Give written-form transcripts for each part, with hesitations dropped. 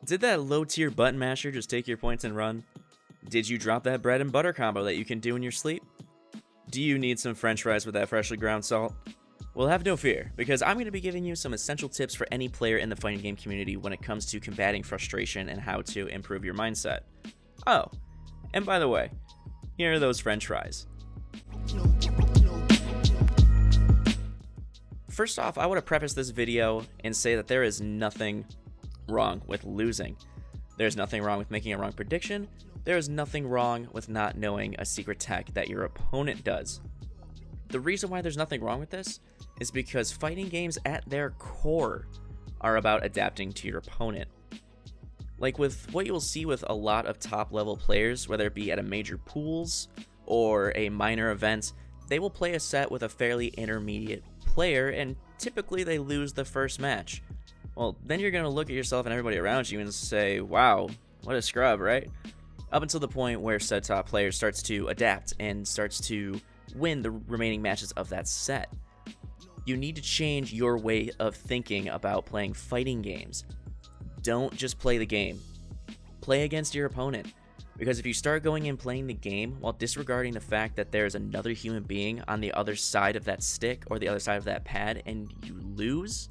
Did that low-tier button masher just take your points and run? Did you drop that bread and butter combo that you can do in your sleep? Do you need some french fries with that freshly ground salt? Well, have no fear, because I'm going to be giving you some essential tips for any player in the fighting game community when it comes to combating frustration and how to improve your mindset. Oh, and by the way, here are those french fries. First off, I want to preface this video and say that there is nothing wrong with losing. There's nothing wrong with making a wrong prediction. There is nothing wrong with not knowing a secret tech that your opponent does. The reason why there's nothing wrong with this is because fighting games at their core are about adapting to your opponent. Like with what you'll see with a lot of top level players, whether it be at a major pools or a minor event, they will play a set with a fairly intermediate player and typically they lose the first match. Well, then you're going to look at yourself and everybody around you and say, wow, what a scrub, right? Up until the point where said top player starts to adapt and starts to win the remaining matches of that set. You need to change your way of thinking about playing fighting games. Don't just play the game. Play against your opponent. Because if you start going and playing the game while disregarding the fact that there's another human being on the other side of that stick or the other side of that pad and you lose,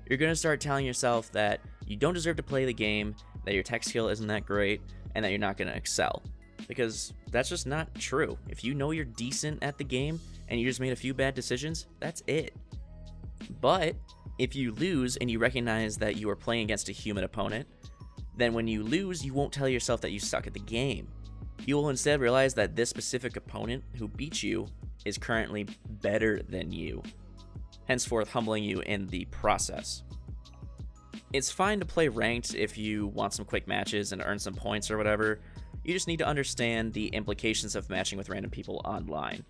you're going to start telling yourself that you don't deserve to play the game, that your tech skill isn't that great, and that you're not going to excel. Because that's just not true. If you know you're decent at the game and you just made a few bad decisions, that's it. But if you lose and you recognize that you are playing against a human opponent, then when you lose, you won't tell yourself that you suck at the game. You will instead realize that this specific opponent who beat you is currently better than you, henceforth humbling you in the process. It's fine to play ranked if you want some quick matches and earn some points or whatever. You just need to understand the implications of matching with random people online.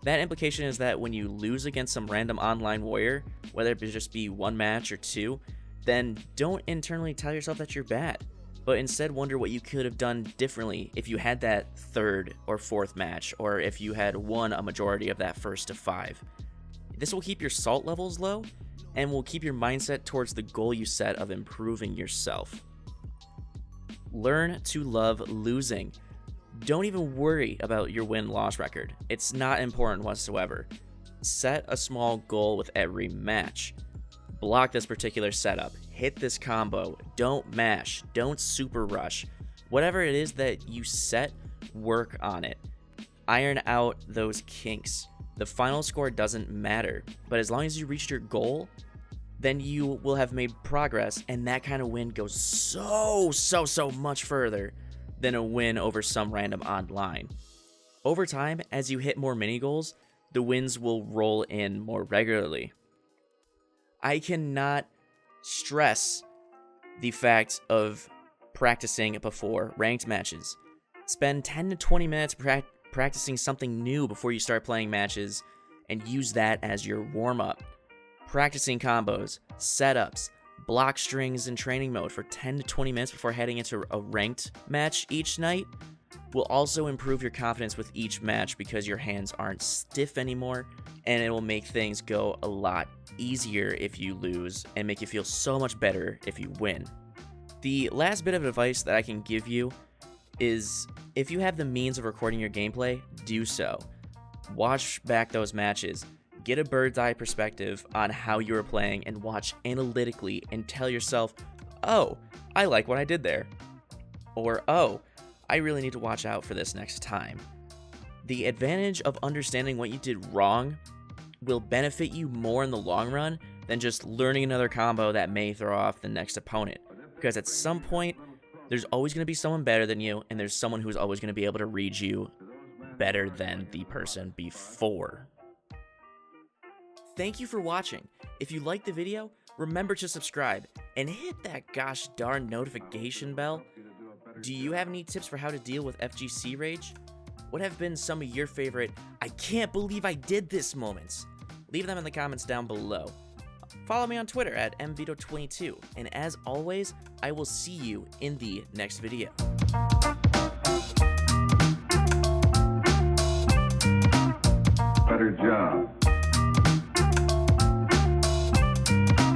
That implication is that when you lose against some random online warrior, whether it just be one match or two, then don't internally tell yourself that you're bad, but instead wonder what you could have done differently if you had that third or fourth match, or if you had won a majority of that first to 5. This will keep your salt levels low, and will keep your mindset towards the goal you set of improving yourself. Learn to love losing. Don't even worry about your win-loss record. It's not important whatsoever. Set a small goal with every match. Block this particular setup. Hit this combo. Don't mash. Don't super rush. Whatever it is that you set, work on it. Iron out those kinks. The final score doesn't matter, but as long as you reached your goal, then you will have made progress, and that kind of win goes so much further than a win over some random online. Over time, as you hit more mini goals, the wins will roll in more regularly. I cannot stress the fact of practicing before ranked matches. Spend 10 to 20 minutes practicing something new before you start playing matches, and use that as your warm-up. Practicing combos, setups, block strings in training mode for 10 to 20 minutes before heading into a ranked match each night will also improve your confidence with each match because your hands aren't stiff anymore, and it will make things go a lot easier if you lose and make you feel so much better if you win. The last bit of advice that I can give you is if you have the means of recording your gameplay, do so. Watch back those matches. Get a bird's eye perspective on how you are playing and watch analytically and tell yourself, oh, I like what I did there. Or, oh, I really need to watch out for this next time. The advantage of understanding what you did wrong will benefit you more in the long run than just learning another combo that may throw off the next opponent. Because at some point, there's always going to be someone better than you, and there's someone who's always going to be able to read you better than the person before. Thank you for watching. If you liked the video, remember to subscribe and hit that gosh darn notification bell. Do you have any tips for how to deal with FGC Rage? What have been some of your favorite "I can't believe I did this" moments? Leave them in the comments down below. Follow me on Twitter at mvito22, and as always, I will see you in the next video. Better job.